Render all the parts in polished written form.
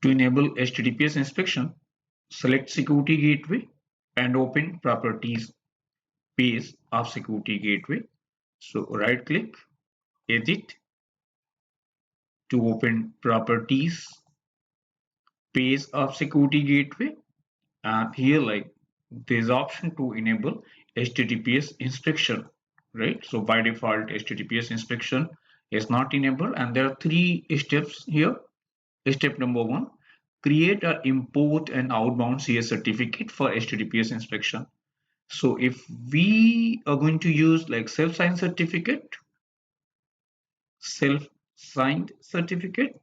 To enable HTTPS inspection, select Security Gateway and open Properties page of Security Gateway. So right click, Edit to open Properties page of Security Gateway, and here like there's option to enable HTTPS inspection, right? So by default HTTPS inspection is not enabled, and there are three steps here. Step number one, create or import an outbound CS certificate for HTTPS inspection. So if we are going to use like self-signed certificate, self-signed certificate.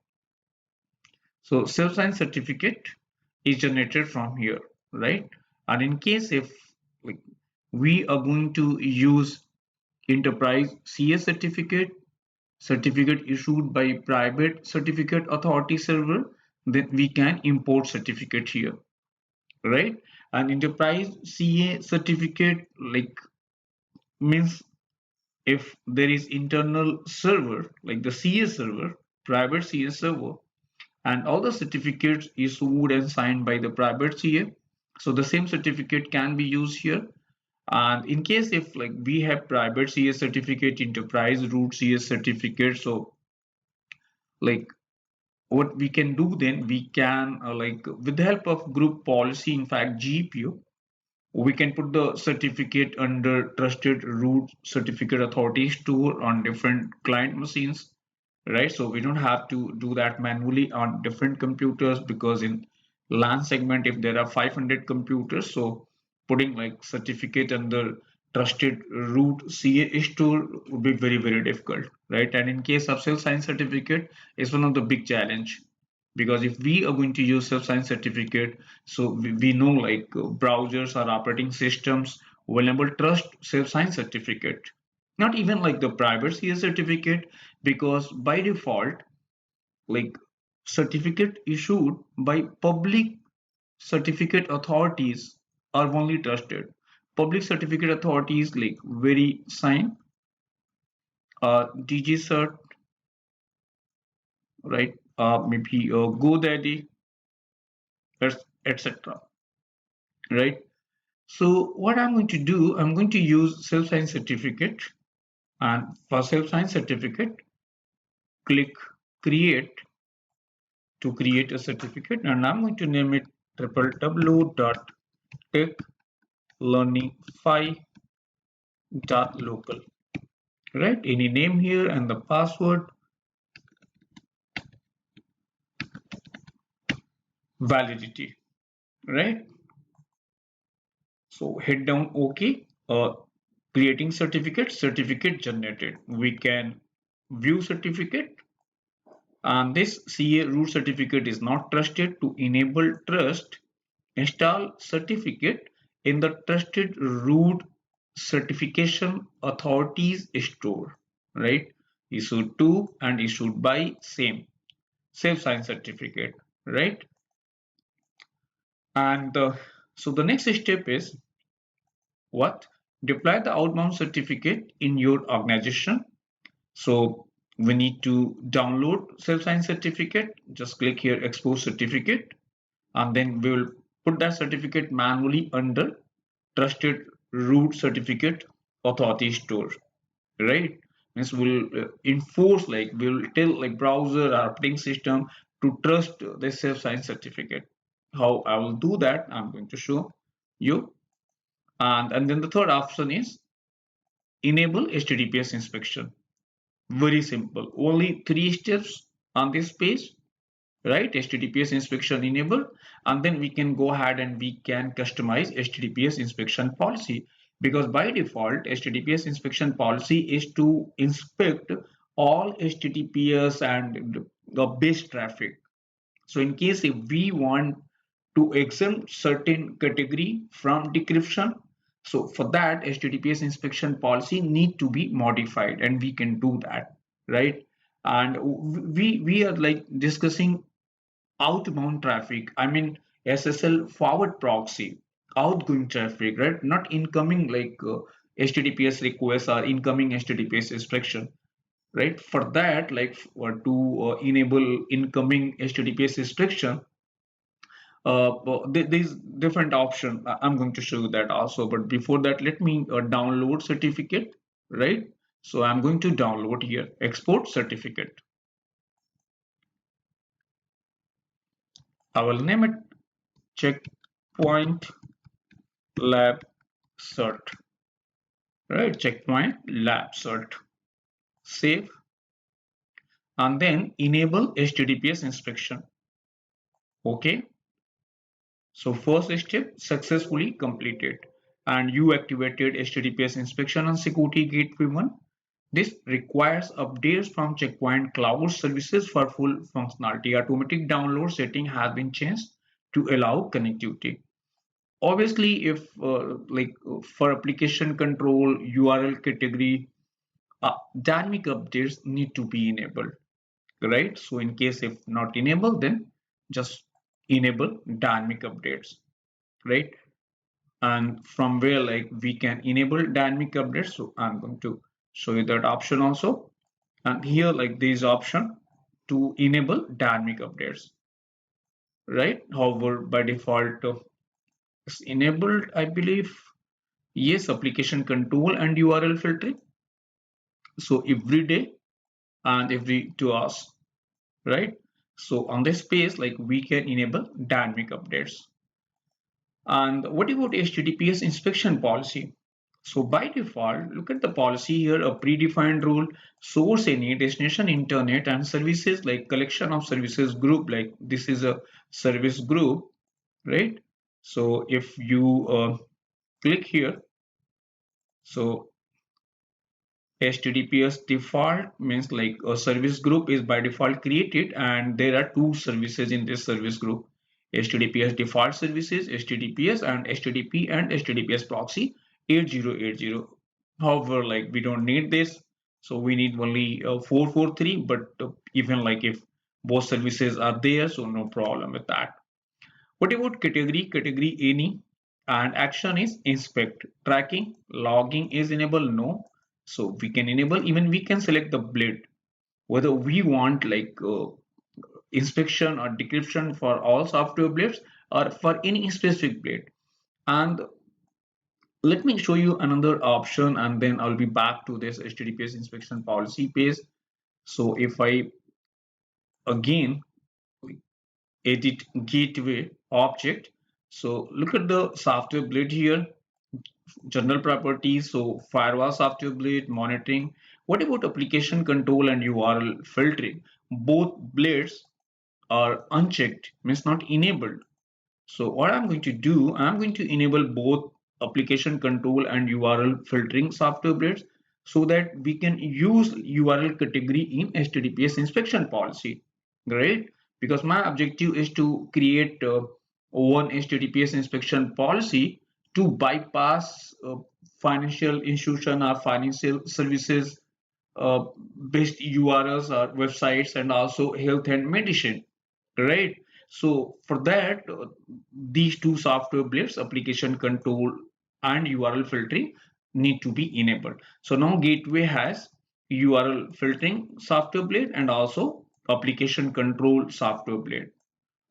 So self-signed certificate is generated from here, right? And in case if like we are going to use enterprise CS certificate issued by private certificate authority server, then we can import certificate here, right? And enterprise CA certificate like means if there is internal server like the CS server, private CS server, and all the certificates issued and signed by the private CA, so the same certificate can be used here. And in case if like we have private CS certificate, enterprise root CS certificate, so like what we can do, then we can like with the help of group policy, in fact GPO, we can put the certificate under trusted root certificate authority store on different client machines, right? So we don't have to do that manually on different computers, because in LAN segment if there are 500 computers, so putting like certificate under trusted root CA store would be very difficult, right? And in case of self-signed certificate, it's one of the big challenge, because if we are going to use self-signed certificate, so we know like browsers or operating systems will never trust self-signed certificate, not even like the private CS certificate, because by default like certificate issued by public certificate authorities are only trusted. Public certificate authorities like VeriSign, DigiCert, right? Maybe GoDaddy, etc. Right? So what I'm going to do, I'm going to use self-signed certificate, and for self-signed certificate, click create to create a certificate, and I'm going to name it www.techlearningfi.local. Right? Any name here and the password, validity, right? So hit down OK. Creating certificate generated. We can view certificate, and this CA root certificate is not trusted. To enable trust, install certificate in the trusted root certification authorities store, right? Issued to and issued by same self-signed certificate, right? And so the next step is what? Deploy the outbound certificate in your organization. So we need to download self-signed certificate. Just click here, export certificate, and then we will put that certificate manually under trusted root certificate authority store, right? Means we'll enforce, like we'll tell like browser or operating system to trust the self-signed certificate. How I will do that, I'm going to show you. And then the third option is enable HTTPS inspection. Very simple, only three steps on this page, right? HTTPS inspection enabled, and then we can go ahead and we can customize HTTPS inspection policy, because by default HTTPS inspection policy is to inspect all HTTPS and the base traffic. So in case if we want to exempt certain category from decryption, so for that HTTPS inspection policy need to be modified, and we can do that, right? And we are like discussing outbound traffic, I mean SSL forward proxy, outgoing traffic, right? Not incoming like HTTPS requests or incoming HTTPS inspection, right? For that, like to enable incoming HTTPS inspection, There's different option. I'm going to show you that also, but before that, let me download certificate, right? So I'm going to download here, export certificate. I will name it checkpoint lab cert, right? Checkpoint lab cert. Save, and then enable HTTPS inspection. Okay. So first step successfully completed, and you activated HTTPS inspection on Security Gateway 1. This requires updates from Checkpoint Cloud Services for full functionality. Automatic download setting has been changed to allow connectivity. Obviously, if for application control, URL category, dynamic updates need to be enabled, right? So in case if not enabled, then just enable dynamic updates, right? And from where like we can enable dynamic updates, so I'm going to show you that option also. And here like there is option to enable dynamic updates, right? However, by default it's enabled, I believe. Yes, application control and URL filtering, so every day and every 2 hours, right? So on this page like we can enable dynamic updates. And what about HTTPS inspection policy? So by default, look at the policy here, a predefined rule, source any, destination internet, and services like collection of services group, like this is a service group, right? So if you click here, so HTTPS default means like a service group is by default created, and there are two services in this service group: HTTPS default services, HTTPS, and HTTP and HTTPS proxy 8080. However, like we don't need this, so we need only 443. But even like if both services are there, so no problem with that. What about category? Category any, and action is inspect. Tracking, logging is enabled, no. So we can enable, even we can select the blade, whether we want like inspection or decryption for all software blades or for any specific blade. And let me show you another option, and then I'll be back to this HTTPS inspection policy page. So if I again edit gateway object, so look at the software blade here, general properties, so firewall software blade monitoring. What about application control and URL filtering? Both blades are unchecked, means not enabled. So what I'm going to do, I'm going to enable both application control and URL filtering software blades, so that we can use URL category in HTTPS inspection policy, right? Because my objective is to create one HTTPS inspection policy to bypass financial institution or financial services uh, based URLs or websites, and also health and medicine, right? So for that, these two software blades, application control and URL filtering, need to be enabled. So now gateway has URL filtering software blade and also application control software blade,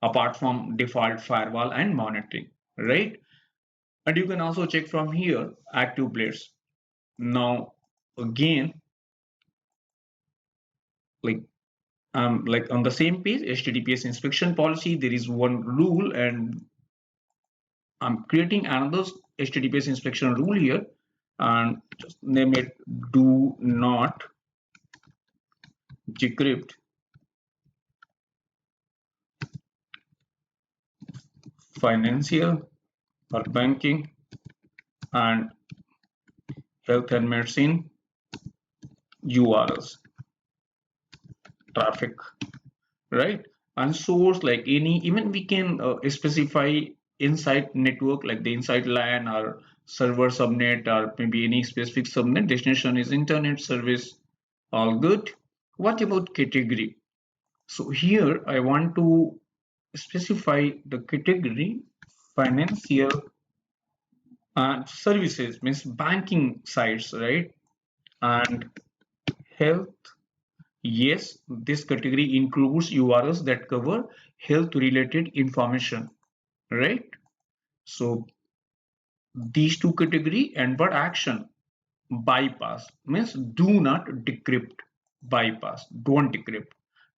apart from default firewall and monitoring, right? And you can also check from here active blades. Now again, like like on the same page, HTTPS inspection policy, there is one rule, and I'm creating another HTTPS inspection rule here, and just name it do not decrypt financial or banking and health and medicine URLs traffic, right? And source like any, even we can specify inside network, like the inside LAN or server subnet, or maybe any specific subnet. Destination is internet service, all good. What about category? So here I want to specify the category financial and services, means banking sites, right? And health. Yes, this category includes URLs that cover health related information. right? So these two category, and what action? Bypass means do not decrypt. Bypass, don't decrypt.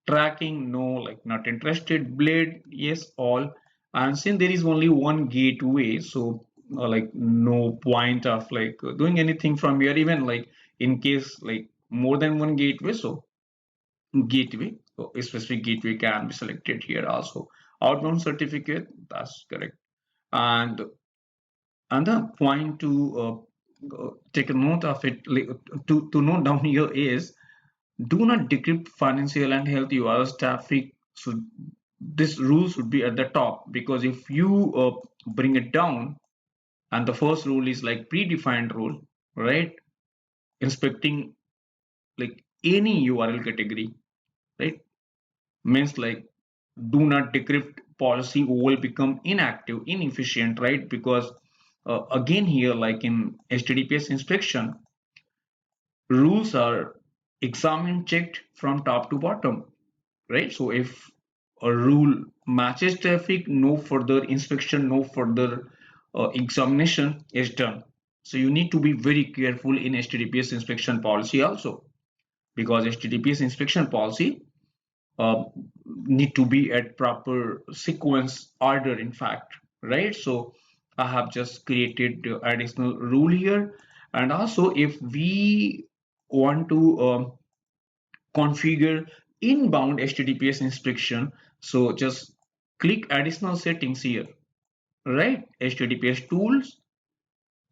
Tracking, no, like not interested. Blade, yes, all. And since there is only one gateway, so like no point of like doing anything from here, even like in case like more than one gateway. So gateway, so a specific gateway can be selected here also. Outbound certificate, that's correct. And another point to take a note of it, like, to note down here is do not decrypt financial and health URLs traffic. So this rule should be at the top, because if you bring it down, and the first rule is like predefined rule, right? Inspecting like any URL category, right? Means like do not decrypt policy will become inactive, inefficient, right? Because again here, like in HTTPS inspection, rules are examined, checked from top to bottom, right? So if a rule matches traffic, no further inspection, no further examination is done. So you need to be very careful in HTTPS inspection policy also, because HTTPS inspection policy uh, need to be at proper sequence order, in fact, right? So I have just created the additional rule here. And also if we want to configure inbound HTTPS inspection, so just click additional settings here, right? HTTPS tools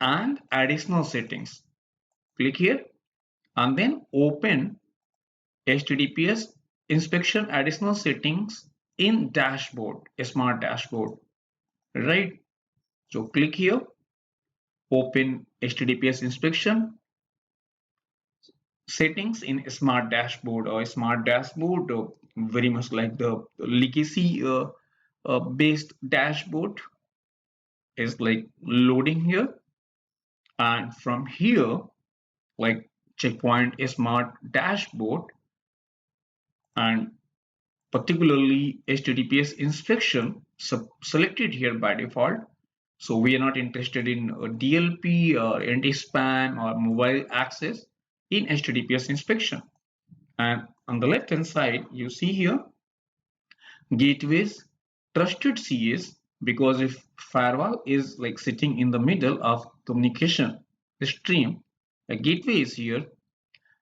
and additional settings, click here, and then open HTTPS inspection additional settings in dashboard, a smart dashboard, right? So click here, open HTTPS inspection settings in a smart dashboard, or a smart dashboard, very much like the legacy based dashboard is like loading here. And from here, like checkpoint a smart dashboard, and particularly HTTPS inspection selected here by default. So we are not interested in DLP or anti-spam or mobile access in HTTPS inspection. And on the left hand side, you see here gateways, trusted CAs, because if firewall is like sitting in the middle of communication stream, a gateway is here.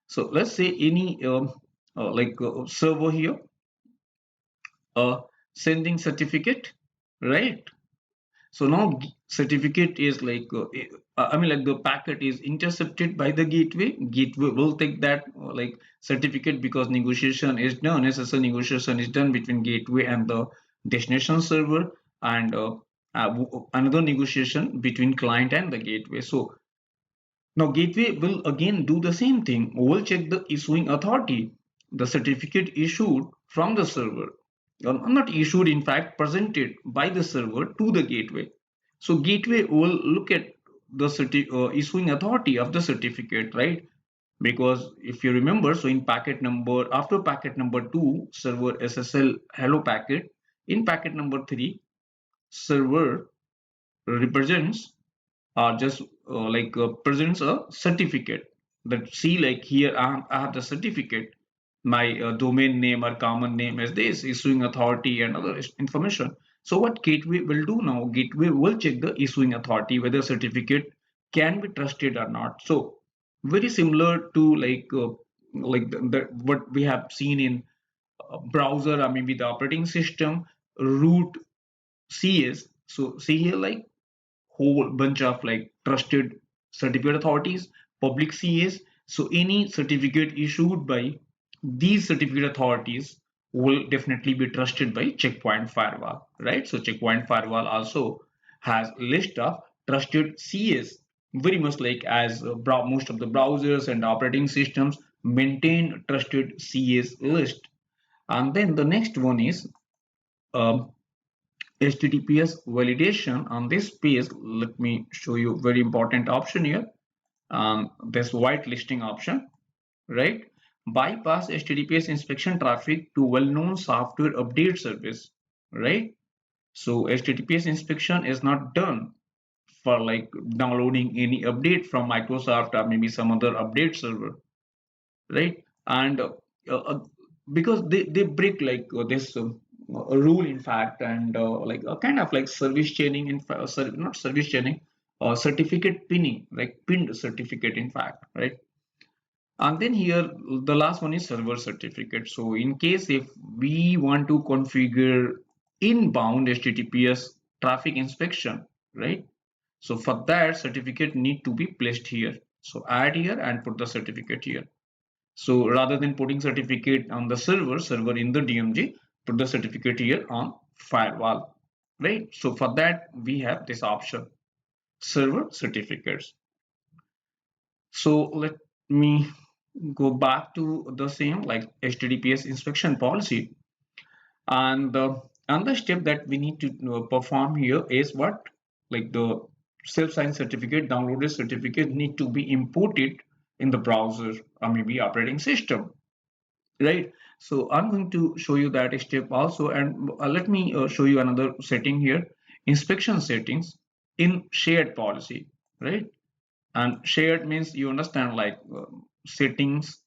So let's say any server here, sending certificate, right? So now certificate is like, I mean like the packet is intercepted by the gateway. Gateway will take that like certificate, because negotiation is done, necessary negotiation is done between gateway and the destination server, and another negotiation between client and the gateway. So now gateway will again do the same thing. Will check the issuing authority, the certificate issued from the server, or not issued, in fact presented by the server to the gateway. So gateway will look at the issuing authority of the certificate, right? Because if you remember, so in packet number, after packet number 2, server SSL hello packet, in packet number 3, server represents just presents a certificate that see like here I have the certificate, my domain name or common name is this, issuing authority and other information. So what gateway will do now, gateway will check the issuing authority whether certificate can be trusted or not. So very similar to what we have seen in browser or maybe the operating system root CS. So see here, like whole bunch of like trusted certificate authorities, public CAs. So any certificate issued by these certificate authorities will definitely be trusted by Checkpoint Firewall, right? So Checkpoint Firewall also has a list of trusted CAs, very much like as most of the browsers and operating systems maintain trusted CAs list. And then the next one is um, HTTPS validation. On this page, let me show you very important option here. This whitelisting option, right? Bypass HTTPS inspection traffic to well-known software update service, right? So HTTPS inspection is not done for like downloading any update from Microsoft or maybe some other update server, right? And uh, because they break like this a rule in fact, and like a kind of like service chaining in fact, not service chaining, certificate pinning, like pinned certificate in fact, right? And then here the last one is server certificate. So in case if we want to configure inbound HTTPS traffic inspection, right? So for that certificate need to be placed here. So add here and put the certificate here. So rather than putting certificate on the server in the DMG, put the certificate here on firewall, right? So for that we have this option, server certificates. So let me go back to the same like HTTPS inspection policy, and the another step that we need to perform here is what, like the self-signed certificate, downloaded certificate need to be imported in the browser or maybe operating system, right? So I'm going to show you that step also, and let me show you another setting here, inspection settings in shared policy, right? And shared means you understand like settings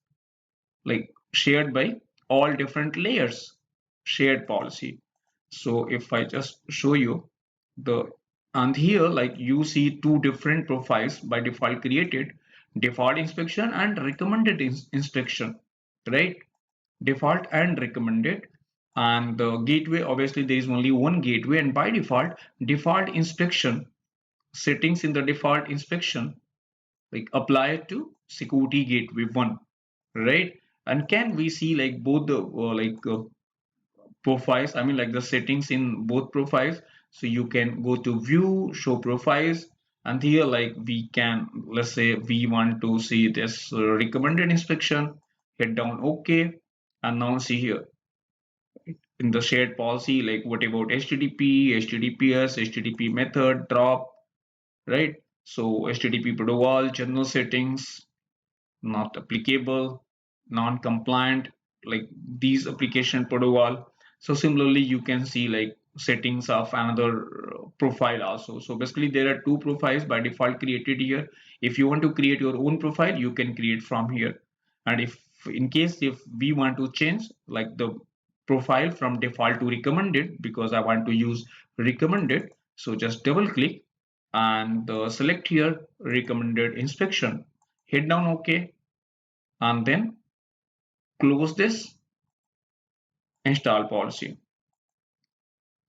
like shared by all different layers, shared policy. So if I just show you the, and here like you see two different profiles by default created, default inspection and recommended inspection, right? Default and recommended. And the gateway, obviously there is only one gateway, and by default inspection settings in the default inspection like apply to security gateway 1, right? And can we see like both the profiles, I mean like the settings in both profiles? So you can go to view, show profiles, and here like we can, let's say we want to see this recommended inspection, hit down OK, and now see here in the shared policy, like what about HTTP, HTTPS, HTTP method, drop, right? So HTTP protocol, general settings, not applicable, non-compliant, like these application protocol. So similarly, you can see like settings of another profile also. So basically there are two profiles by default created here. If you want to create your own profile, you can create from here. And if in case if we want to change like the profile from default to recommended, because I want to use recommended, so just double click and select here recommended inspection, hit down OK, and then close this, install policy.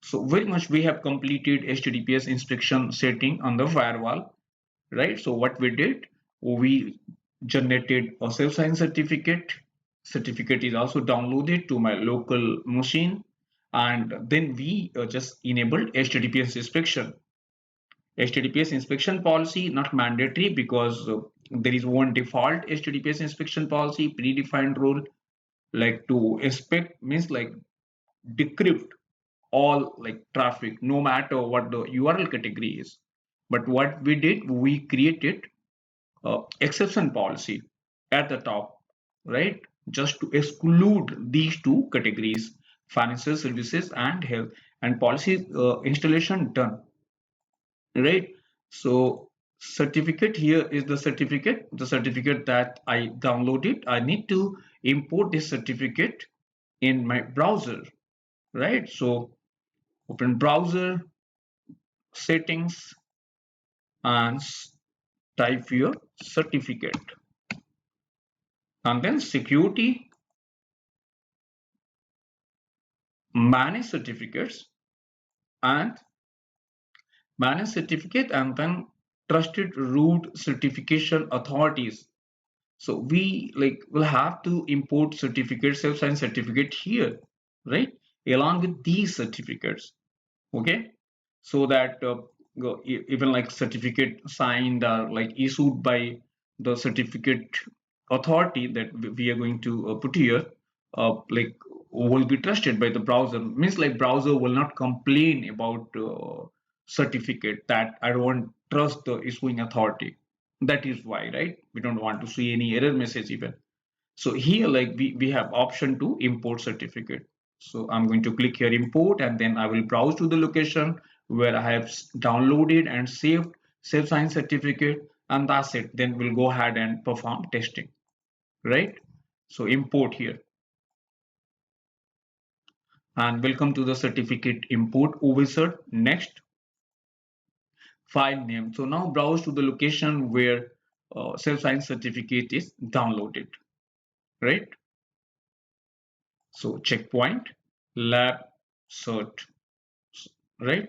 So very much we have completed HTTPS inspection setting on the firewall, right? So what we did, we generated a self-signed certificate. Certificate is also downloaded to my local machine, and then we just enabled HTTPS inspection. HTTPS inspection policy not mandatory because there is one default HTTPS inspection policy predefined rule, like to inspect means like decrypt all like traffic no matter what the URL category is. But what we did, we created exception policy at the top, right? Just to exclude these two categories, financial services and health, and policy installation done, right? So certificate here is the certificate that I downloaded. I need to import this certificate in my browser, right? So open browser, settings, and type your certificate, and then security, manage certificates, and manage certificate, and then trusted root certification authorities. So we like will have to import certificate, self-signed certificate here, right? Along with these certificates, okay? So that even like certificate signed or like issued by the certificate authority that we are going to put here, like will be trusted by the browser, means like browser will not complain about certificate that I don't trust the issuing authority. That is why, right? We don't want to see any error message even. So here like we have option to import certificate. So I'm going to click here import, and then I will browse to the location where I have downloaded and saved self-signed certificate, and that's it. Then we'll go ahead and perform testing, right? So import here, and welcome to the certificate import officer. Next, file name. So now browse to the location where self-signed certificate is downloaded, right? So checkpoint, lab, cert, right?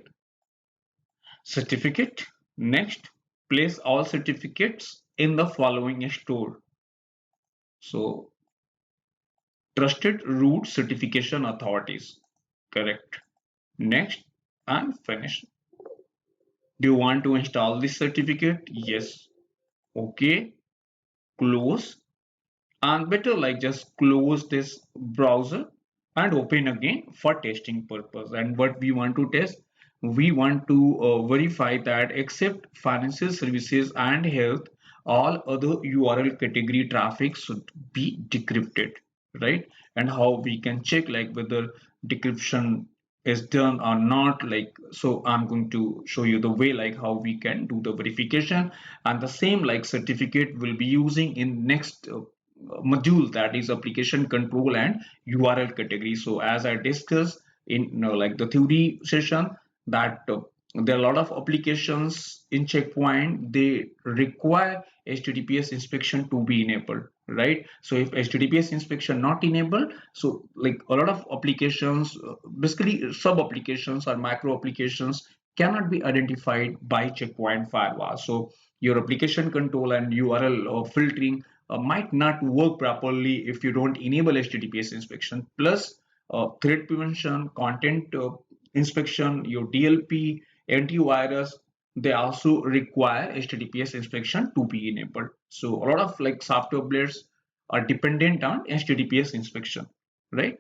Certificate. Next, place all certificates in the following store. So trusted root certification authorities. Correct. Next, and finish. Do you want to install this certificate? Yes. Okay. Close. And better like just close this browser and open again for testing purpose. And what we want to test, we want to verify that except financial services and health, all other URL category traffic should be decrypted, right? And how we can check like whether decryption is done or not. Like, so I'm going to show you the way like how we can do the verification, and the same like certificate will be using in next module, that is application control and URL category. So as I discussed in like the theory session, that there are a lot of applications in checkpoint, they require HTTPS inspection to be enabled, right? So if HTTPS inspection not enabled, so like a lot of applications, basically sub applications or macro applications, cannot be identified by checkpoint firewall. So your application control and URL filtering might not work properly if you don't enable HTTPS inspection. Plus, threat prevention, content inspection, your DLP, antivirus, they also require HTTPS inspection to be enabled. So a lot of like software blades are dependent on HTTPS inspection, right?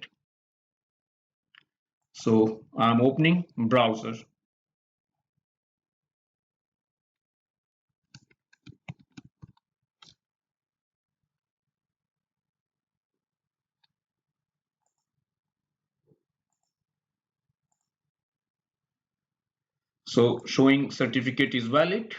So I'm opening browser. So showing certificate is valid,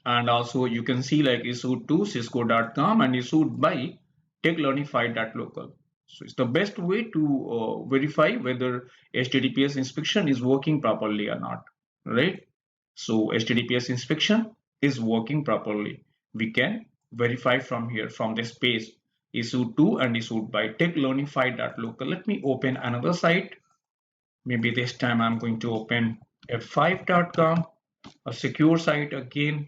and also you can see like issued to cisco.com and issued by techlearnify.local. So it's the best way to verify whether HTTPS inspection is working properly or not, right? So HTTPS inspection is working properly. We can verify from here, from this page, issued to and issued by techlearnify.local. Let me open another site. Maybe this time I'm going to open f5.com, a secure site again.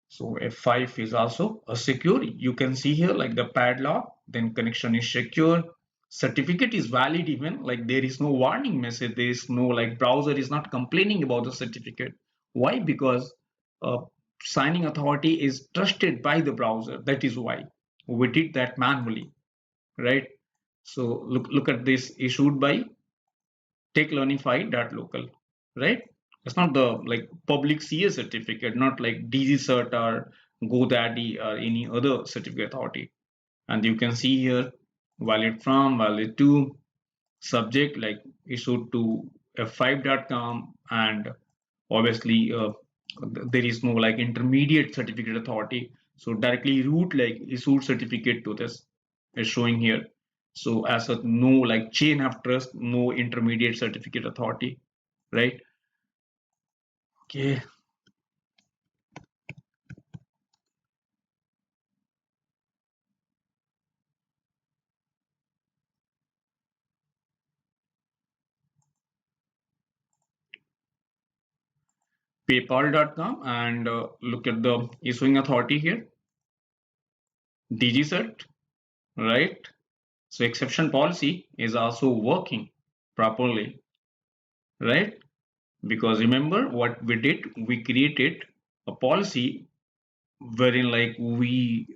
So F5 is also a secure. You can see here like the padlock, then connection is secure. Certificate is valid even, like there is no warning message. There is no like browser is not complaining about the certificate. Why? Because uh, signing authority is trusted by the browser. That is why we did that manually, right? So look at this, issued by techlearnify.local, right? It's not the like public CA certificate, not like DG cert or GoDaddy or any other certificate authority. And you can see here valid from, valid to, subject like issued to f5.com, and obviously there is no like intermediate certificate authority. So directly root like issued certificate to this is showing here. So as a no like chain of trust, no intermediate certificate authority, right? Okay. PayPal.com, and look at the issuing authority here, DigiCert, right? So exception policy is also working properly, right? Because remember what we did, we created a policy wherein like we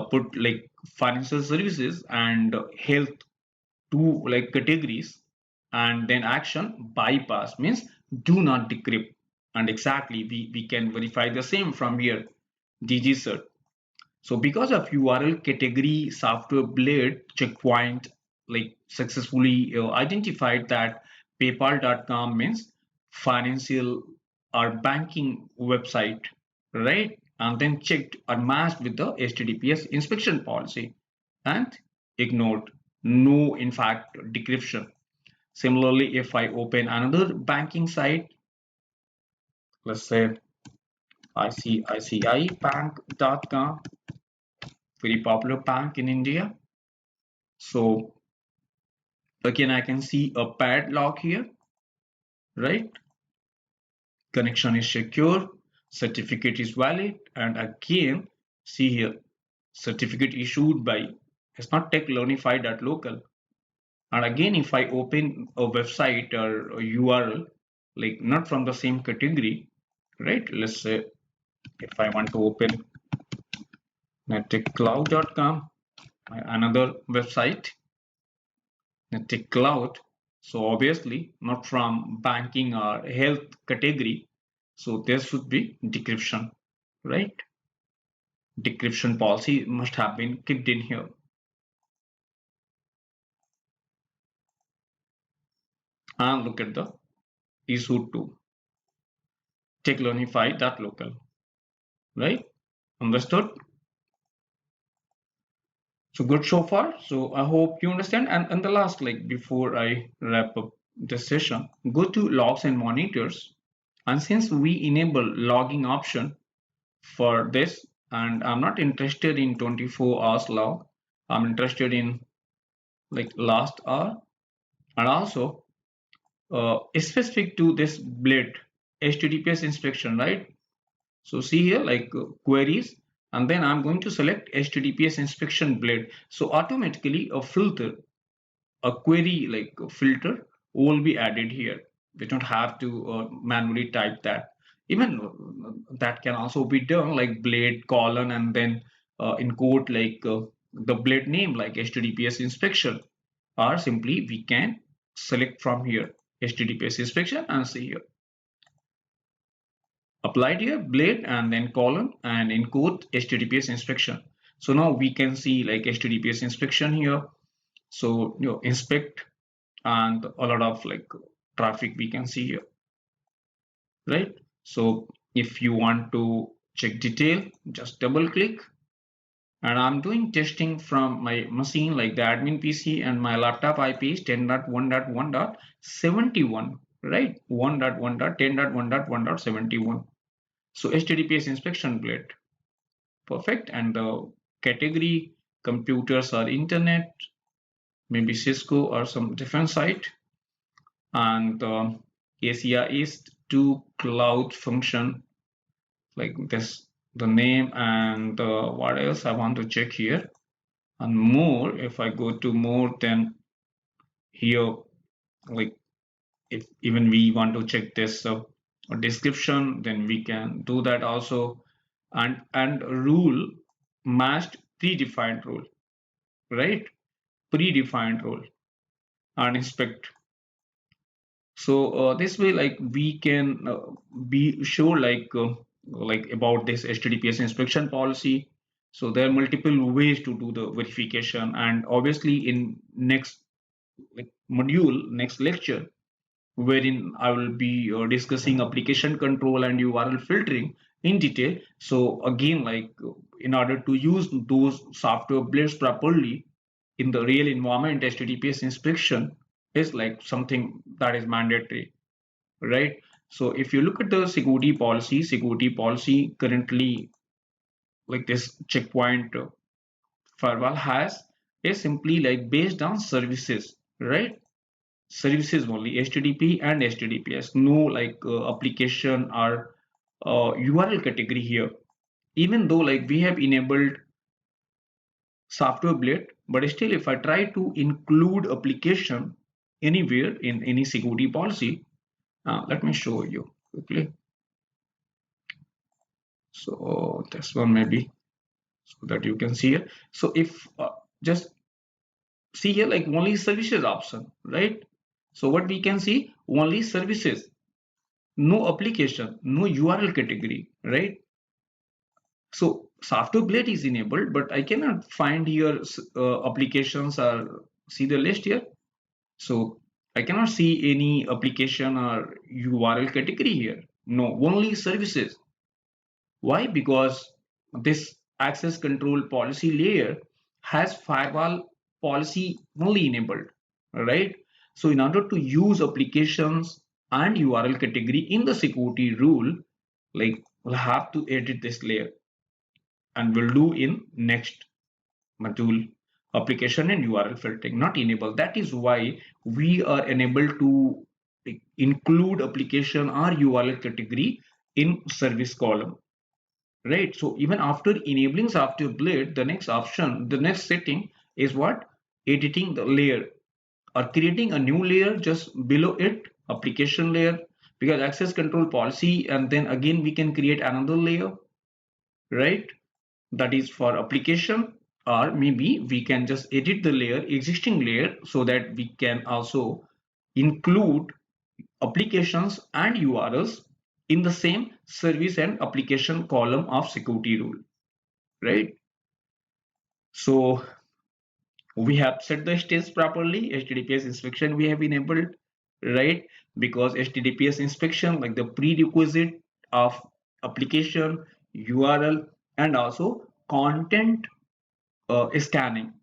put like financial services and health two like categories, and then action bypass means do not decrypt. And exactly we can verify the same from here, DGCert. So because of URL category software blade checkpoint like successfully identified that PayPal.com means financial or banking website, right? And then checked or matched with the HTTPS inspection policy and ignored. No, in fact, decryption. Similarly, if I open another banking site, let's say ICICIbank.com, very popular bank in India. So again, I can see a padlock here, right? Connection is secure, certificate is valid, and again, see here, certificate issued by, it's not techlearnify.local. And again, if I open a website or a URL, like not from the same category, right? Let's say if I want to open nettechcloud.com, another website, Nettech Cloud. So obviously not from banking or health category. So there should be decryption, right? Decryption policy must have been kicked in here. And look at the issue to techlearnify.local, right? Understood? So good so far. So I hope you understand. And the last, like before I wrap up this session, go to logs and monitors. And since we enable logging option for this, and I'm not interested in 24 hours log, I'm interested in like last hour, and also specific to this blade HTTPS inspection, right? So see here like queries, and then I'm going to select HTTPS inspection blade. So automatically a filter, a query like a filter will be added here. We don't have to manually type that. Even that can also be done like blade colon and then in quote like the blade name like HTTPS inspection, or simply we can select from here HTTPS inspection and see here applied here blade and then colon and in quote HTTPS inspection. So now we can see like HTTPS inspection here. So inspect and a lot of like traffic we can see here, right? So if you want to check detail, just double click, and I'm doing testing from my machine like the admin PC, and my laptop IP is 10.1.1.71, right? 1.1.10.1.1.71. So HTTPS inspection blade, perfect. And the category computers or internet, maybe Cisco or some different site, and Asia East to cloud function like this, the name, and what else I want to check here, and more. If I go to more, then here like if even we want to check this description, then we can do that also. And rule matched predefined rule, right? Predefined rule and inspect. So this way, like we can be sure like about this HTTPS inspection policy. So there are multiple ways to do the verification, and obviously in next like module, next lecture, wherein I will be discussing application control and URL filtering in detail. So again, like in order to use those software blades properly in the real environment, HTTPS inspection is like something that is mandatory, right? So if you look at the security policy currently, like this checkpoint firewall has, is simply like based on services, right? Services only, HTTP and HTTPS, no like application or URL category here. Even though like we have enabled software blade, but still if I try to include application anywhere in any security policy, let me show you quickly. So this one maybe, so that you can see it. So if just see here like only services option, right? So what we can see, only services, no application, no URL category, right? So software blade is enabled, but I cannot find here applications or See the list here. So I cannot see any application or URL category here. No, only services. Why? Because this access control policy layer has firewall policy only enabled, right? So in order to use applications and URL category in the security rule, like we'll have to edit this layer, and we'll do in next module. Application and URL filtering not enabled. That is why we are enabled to include application or URL category in service column, right? So even after enabling software blade, the next option, the next setting is what? Editing the layer or creating a new layer just below it, application layer, because access control policy, and then again we can create another layer, right? That is for application, or maybe we can just edit the layer, existing layer, so that we can also include applications and URLs in the same service and application column of security rule, right? So we have set the stage properly. HTTPS inspection we have enabled, right? Because HTTPS inspection, like the prerequisite of application, URL, and also content scanning,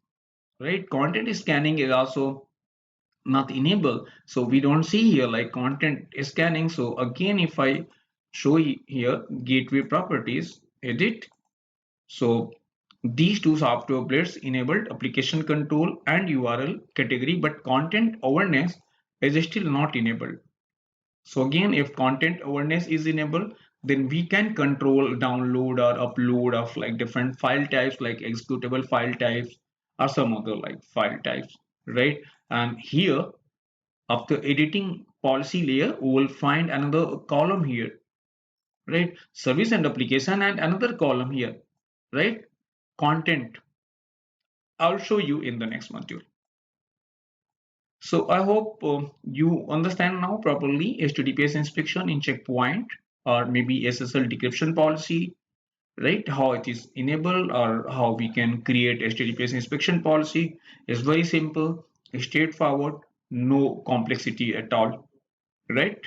right? Content scanning is also not enabled, so we don't see here like content scanning. So again, if I show here gateway properties, edit, so these two software blades enabled application control and URL category, but content awareness is still not enabled. So again, if content awareness is enabled, then we can control download or upload of like different file types, like executable file types or some other like file types, right? And here, after editing policy layer, we will find another column here, right? Service and application, and another column here, right? Content. I'll show you in the next module. So I hope you understand now properly HTTPS inspection in checkpoint, or maybe SSL decryption policy, right? How it is enabled, or how we can create HTTPS inspection policy is very simple, straightforward, no complexity at all, right?